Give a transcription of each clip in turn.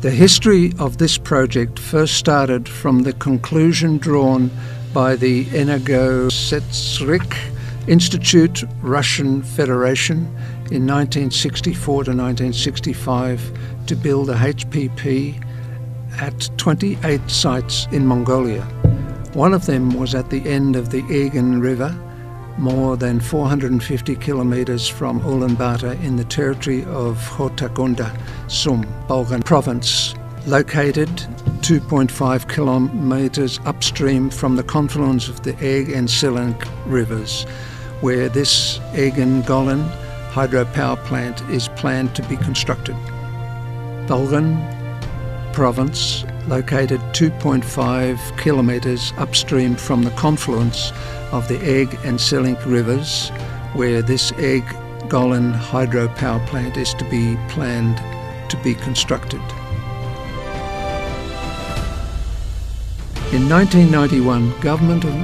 The history of this project first started from the conclusion drawn by the Energosetrik Institute Russian Federation in 1964 to 1965 to build a HPP at 28 sites in Mongolia. One of them was at the end of the Egan River, more than 450 kilometres from Ulaanbaatar in the territory of Hotakunda, Sum, Bulgan province, located 2.5 kilometres upstream from the confluence of the Eg and Silink rivers, where this Egan-Golan hydropower plant is planned to be constructed. Bulgan province, located 2.5 kilometres upstream from the confluence of the Eg and Silink rivers, where this Eg-Golan hydropower plant is to be planned to be constructed. In 1991, Government of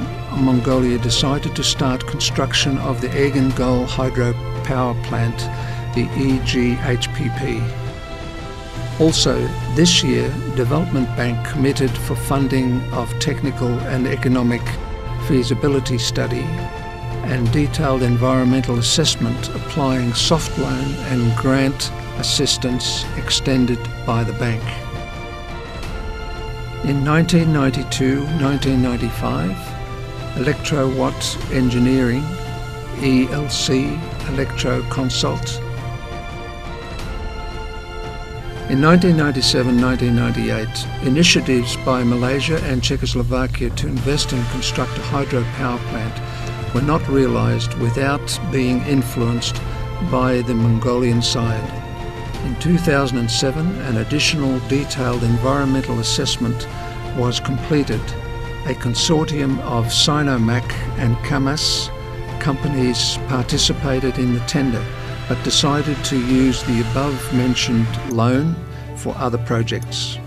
Mongolia decided to start construction of the Egan-Gol hydropower plant, the eghhp. Also, this year, Development Bank committed for funding of technical and economic feasibility study and detailed environmental assessment applying soft loan and grant assistance extended by the bank. In 1992-1995, Electrowatt Engineering, ELC, Electro Consult. In 1997-1998, initiatives by Malaysia and Czechoslovakia to invest and construct a hydropower plant were not realised without being influenced by the Mongolian side. In 2007, an additional detailed environmental assessment was completed. A consortium of Sinomac and Kamaz companies participated in the tender, but decided to use the above-mentioned loan for other projects.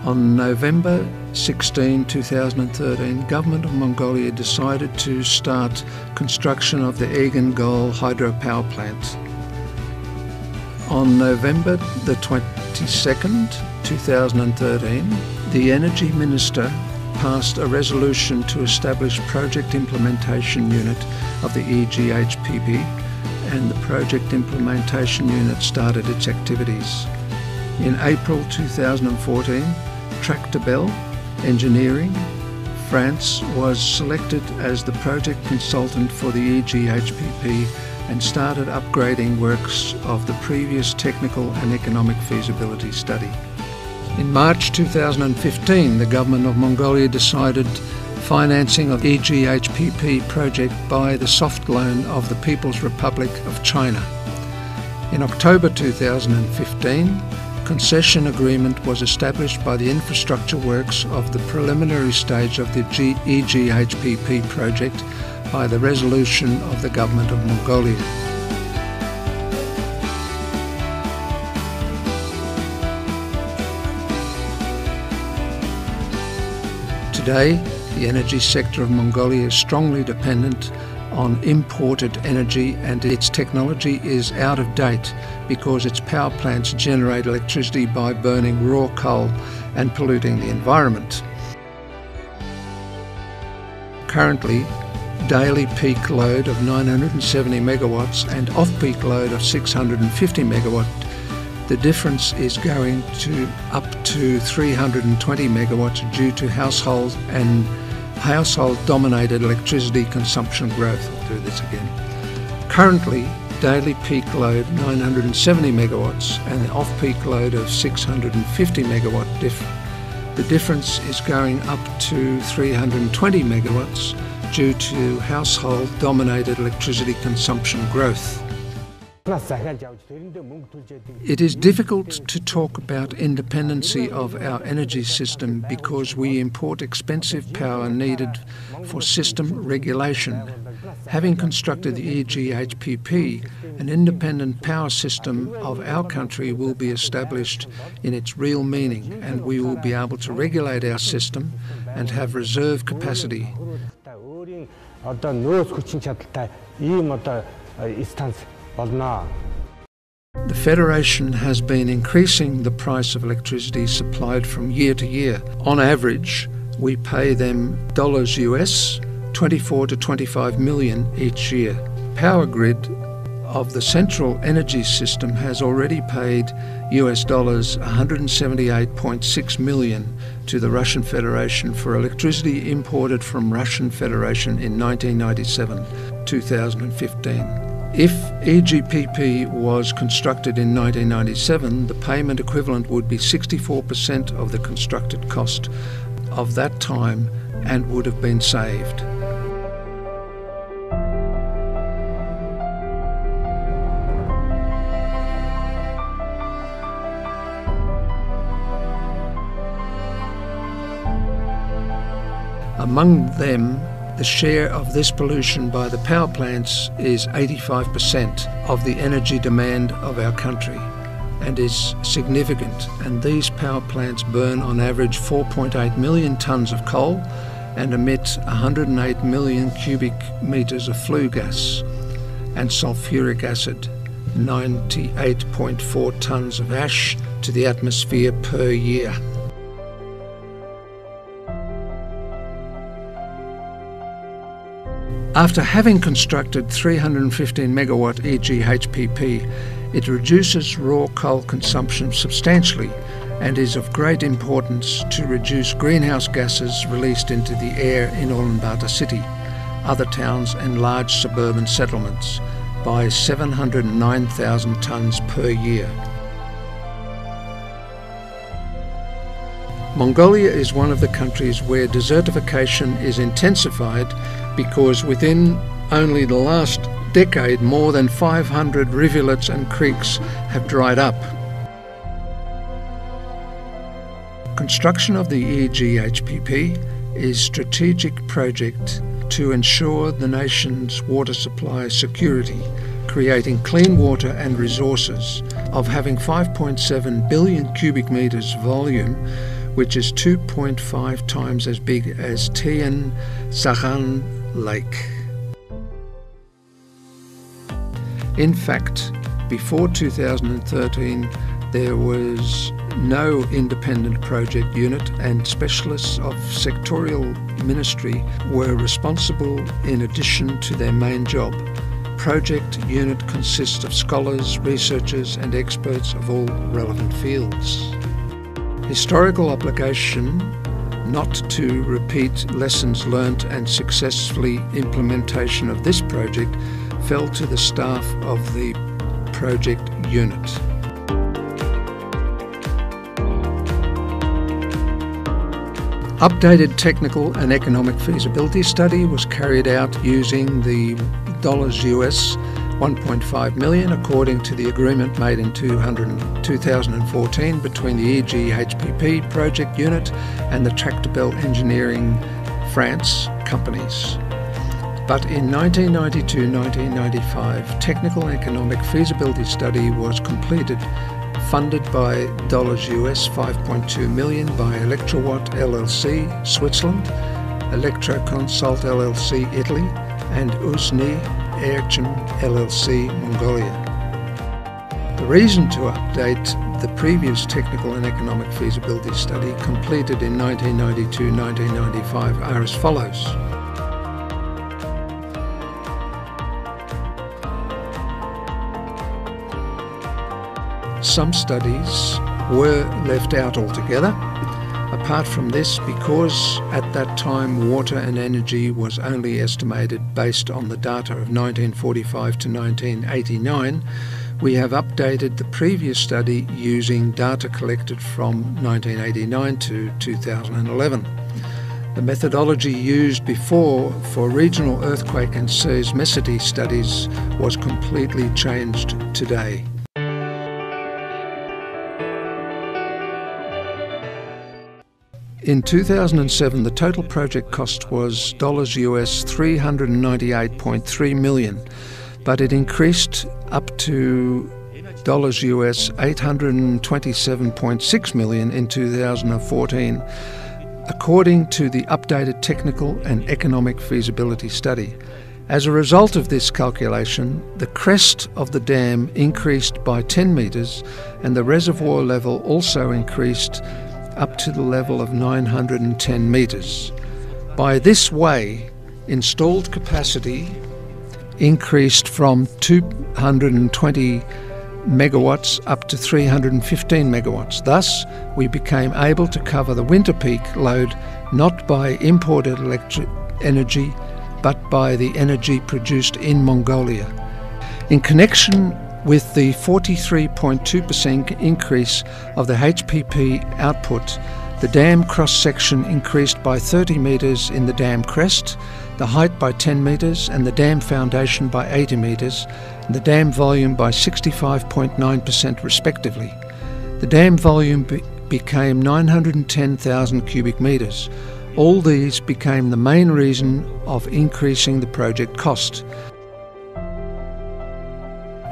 On November 16, 2013, Government of Mongolia decided to start construction of the Egan-Gol hydropower plant. On November the 22nd, 2013, the Energy Minister passed a resolution to establish Project Implementation Unit of the eghhp, and the Project Implementation Unit started its activities. In April 2014, Tractebel Engineering, France, was selected as the project consultant for the eghp and started upgrading works of the previous technical and economic feasibility study. In March 2015, the Government of Mongolia decided financing of eghp project by the soft loan of the People's Republic of China. In October 2015, concession agreement was established by the infrastructure works of the preliminary stage of the eghp project by the resolution of the Government of Mongolia. Today, the energy sector of Mongolia is strongly dependent on imported energy, and its technology is out of date because its power plants generate electricity by burning raw coal and polluting the environment. Currently, daily peak load of 970 megawatts and off-peak load of 650 megawatt. The difference is going to up to 320 megawatts due to household-dominated electricity consumption growth. I'll do this again. Currently, daily peak load 970 megawatts and the off-peak load of 650 megawatt. The difference is going up to 320 megawatts due to household-dominated electricity consumption growth. It is difficult to talk about independency of our energy system because we import expensive power needed for system regulation. Having constructed the eghp, an independent power system of our country will be established in its real meaning, and we will be able to regulate our system and have reserve capacity. The Federation has been increasing the price of electricity supplied from year to year. On average, we pay them US$ 24 to 25 million each year. Power Grid of the Central Energy System has already paid US$ 178.6 million to the Russian Federation for electricity imported from Russian Federation in 1997-2015. If eghpp was constructed in 1997, the payment equivalent would be 64% of the constructed cost of that time and would have been saved. Among them, the share of this pollution by the power plants is 85% of the energy demand of our country and is significant, and these power plants burn on average 4.8 million tonnes of coal and emit 108 million cubic metres of flue gas and sulphuric acid, 98.4 tonnes of ash to the atmosphere per year. After having constructed 315 megawatt eghpp, it reduces raw coal consumption substantially and is of great importance to reduce greenhouse gases released into the air in Ulaanbaatar city, other towns and large suburban settlements by 709,000 tonnes per year. Mongolia is one of the countries where desertification is intensified because within only the last decade more than 500 rivulets and creeks have dried up. Construction of the eghpp is a strategic project to ensure the nation's water supply security, creating clean water and resources, of having 5.7 billion cubic metres volume, which is 2.5 times as big as Tian Shan Lake. In fact, before 2013, there was no independent project unit, and specialists of sectorial ministry were responsible in addition to their main job. Project unit consists of scholars, researchers and experts of all relevant fields. Historical obligation not to repeat lessons learnt and successfully implementation of this project fell to the staff of the project unit. Updated technical and economic feasibility study was carried out using the US$ 1.5 million according to the agreement made in 2014 between the eghpp project unit and the Tractebel Engineering France companies. But in 1992-1995, technical economic feasibility study was completed, funded by US$ 5.2 million by Electrowatt LLC, Switzerland, Electroconsult LLC, Italy, and Uzni Erchim LLC, Mongolia. The reason to update the previous technical and economic feasibility study completed in 1992-1995 are as follows. Some studies were left out altogether. Apart from this, because at that time water and energy was only estimated based on the data of 1945 to 1989, we have updated the previous study using data collected from 1989 to 2011. The methodology used before for regional earthquake and seismicity studies was completely changed today. In 2007, the total project cost was US$ 398.3 million, but it increased up to US$ 827.6 million in 2014, according to the updated technical and economic feasibility study. As a result of this calculation, the crest of the dam increased by 10 metres and the reservoir level also increased up to the level of 910 metres. By this way, installed capacity increased from 220 megawatts up to 315 megawatts. Thus, we became able to cover the winter peak load not by imported electric energy, but by the energy produced in Mongolia. In connection with the 43.2% increase of the HPP output, the dam cross-section increased by 30 metres in the dam crest, the height by 10 metres and the dam foundation by 80 metres, and the dam volume by 65.9% respectively. The dam volume became 910,000 cubic metres. All these became the main reason of increasing the project cost.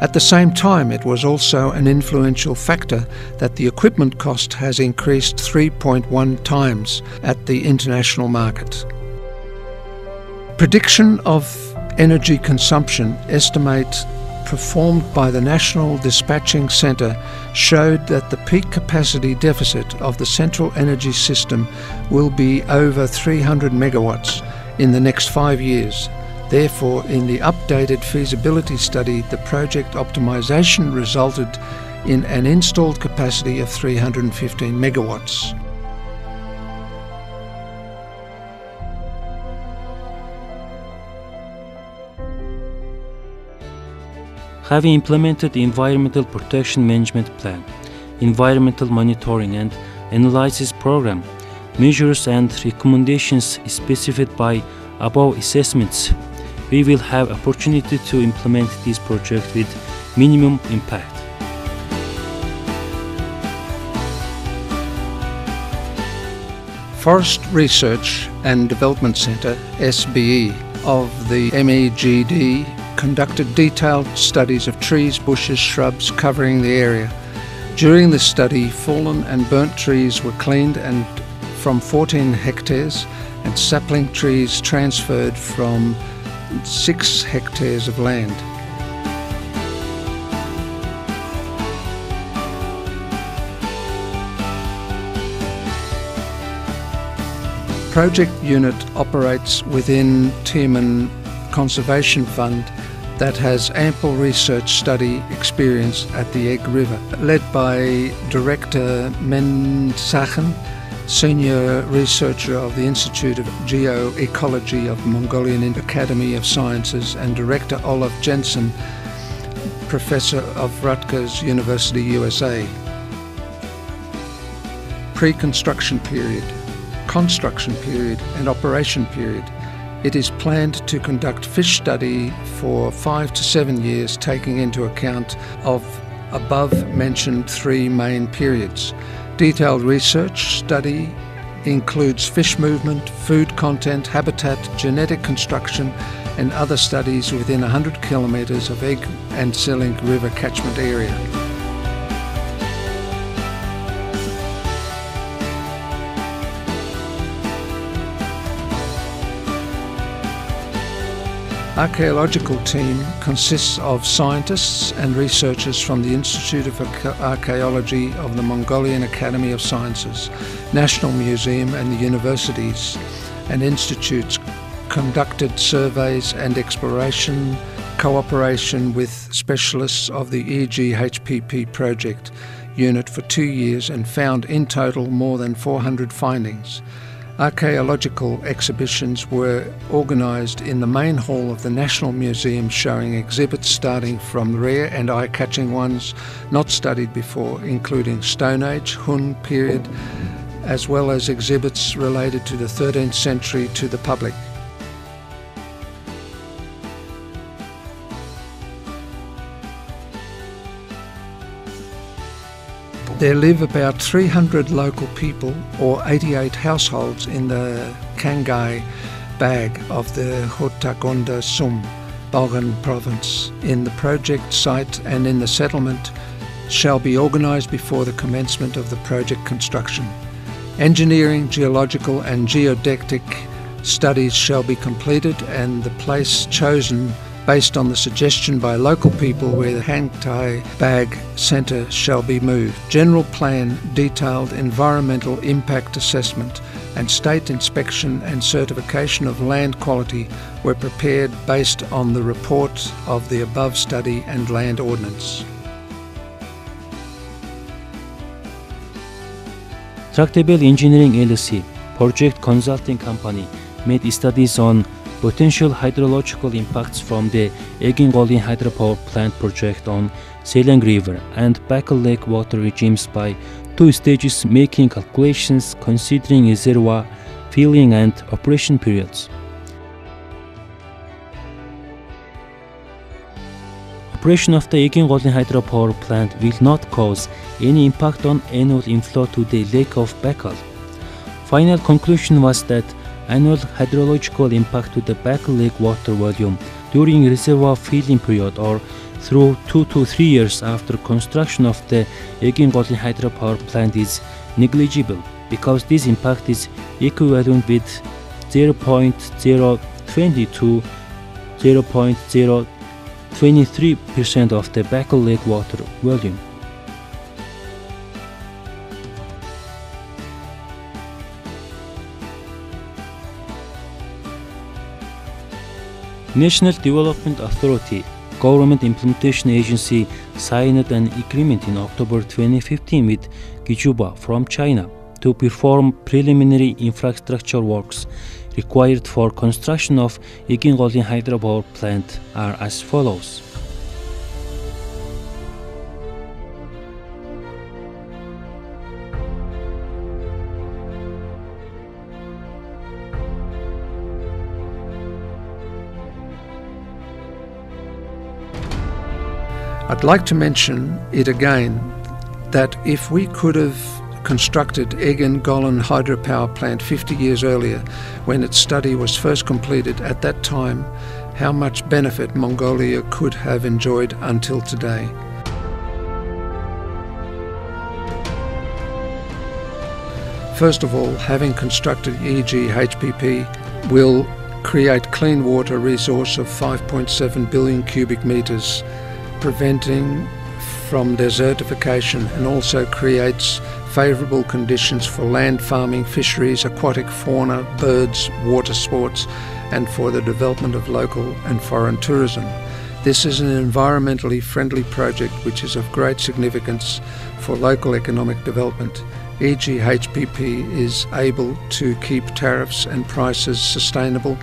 At the same time, it was also an influential factor that the equipment cost has increased 3.1 times at the international market. Prediction of energy consumption estimate performed by the National Dispatching Centre showed that the peak capacity deficit of the central energy system will be over 300 megawatts in the next 5 years. Therefore, in the updated feasibility study, the project optimisation resulted in an installed capacity of 315 megawatts. Having implemented the Environmental Protection Management Plan, Environmental Monitoring and Analysis Program, measures and recommendations specified by above assessments, we will have opportunity to implement this project with minimum impact. Forest Research and Development Centre, SBE, of the MEGD conducted detailed studies of trees, bushes, shrubs covering the area. During the study, fallen and burnt trees were cleaned and from 14 hectares and sapling trees transferred from 6 hectares of land. Project unit operates within Tiaman Conservation Fund that has ample research study experience at the Egg River, led by Director Mensachen, Senior Researcher of the Institute of Geoecology of the Mongolian Academy of Sciences, and Director Olaf Jensen, Professor of Rutgers University, USA. Pre-construction period, construction period and operation period. It is planned to conduct fish study for 5 to 7 years, taking into account of above-mentioned 3 main periods. Detailed research study includes fish movement, food content, habitat, genetic construction and other studies within 100 kilometres of Egg and Selink River catchment area. Archaeological team consists of scientists and researchers from the Institute of Archaeology of the Mongolian Academy of Sciences, National Museum and the universities and institutes conducted surveys and exploration cooperation with specialists of the eghhp project unit for 2 years and found in total more than 400 findings. Archaeological exhibitions were organised in the main hall of the National Museum, showing exhibits starting from rare and eye-catching ones not studied before, including Stone Age, Hun period, as well as exhibits related to the 13th century to the public. There live about 300 local people or 88 households in the Kangai bag of the Hotagonda Sum, Balgan province. In the project site and in the settlement shall be organised before the commencement of the project construction. Engineering, geological and geodetic Studies shall be completed and the place chosen based on the suggestion by local people where the hang tie bag centre shall be moved. General plan, detailed environmental impact assessment and state inspection and certification of land quality were prepared based on the report of the above study and land ordinance. Tractable Engineering LLC, project consulting company, made studies on potential hydrological impacts from the Eghhp hydropower plant project on Selang River and Backal Lake water regimes by 2 stages, making calculations considering reservoir filling and operation periods. Operation of the Eghhp hydropower plant will not cause any impact on annual inflow to the Lake of Backal. Final conclusion was that annual hydrological impact to the Backal Lake water volume during reservoir filling period or through 2 to 3 years after construction of the Eghhp hydropower plant is negligible, because this impact is equivalent with 0.020 to 0.023% of the Backal Lake water volume. National Development Authority, Government Implementation Agency, signed an agreement in October 2015 with eghhp from China to perform preliminary infrastructure works required for construction of Eghhp hydropower plant are as follows. I'd like to mention it again that if we could have constructed Eghhp hydropower plant 50 years earlier, when its study was first completed at that time, how much benefit Mongolia could have enjoyed until today. First of all, having constructed eghhp will create clean water resource of 5.7 billion cubic metres, preventing from desertification, and also creates favourable conditions for land farming, fisheries, aquatic fauna, birds, water sports, and for the development of local and foreign tourism. This is an environmentally friendly project which is of great significance for local economic development. eghhp is able to keep tariffs and prices sustainable,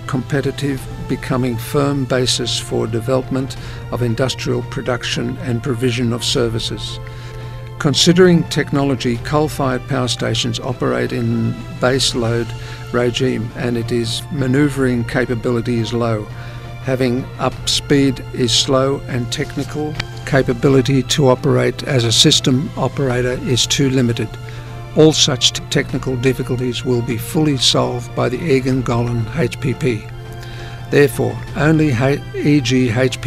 competitive, becoming firm basis for development of industrial production and provision of services. Considering technology, coal-fired power stations operate in base load regime and manoeuvring capability is low. Having up speed is slow and technical capability to operate as a system operator is too limited. All such technical difficulties will be fully solved by the eghhp. Therefore, only eghp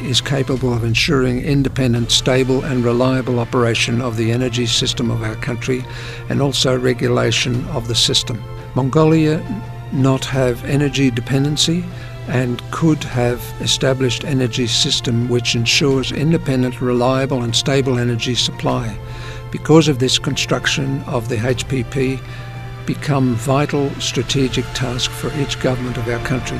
is capable of ensuring independent, stable and reliable operation of the energy system of our country, and also regulation of the system. Mongolia not have energy dependency and could have established energy system which ensures independent, reliable and stable energy supply. Because of this, construction of the HPP become vital strategic task for each government of our country.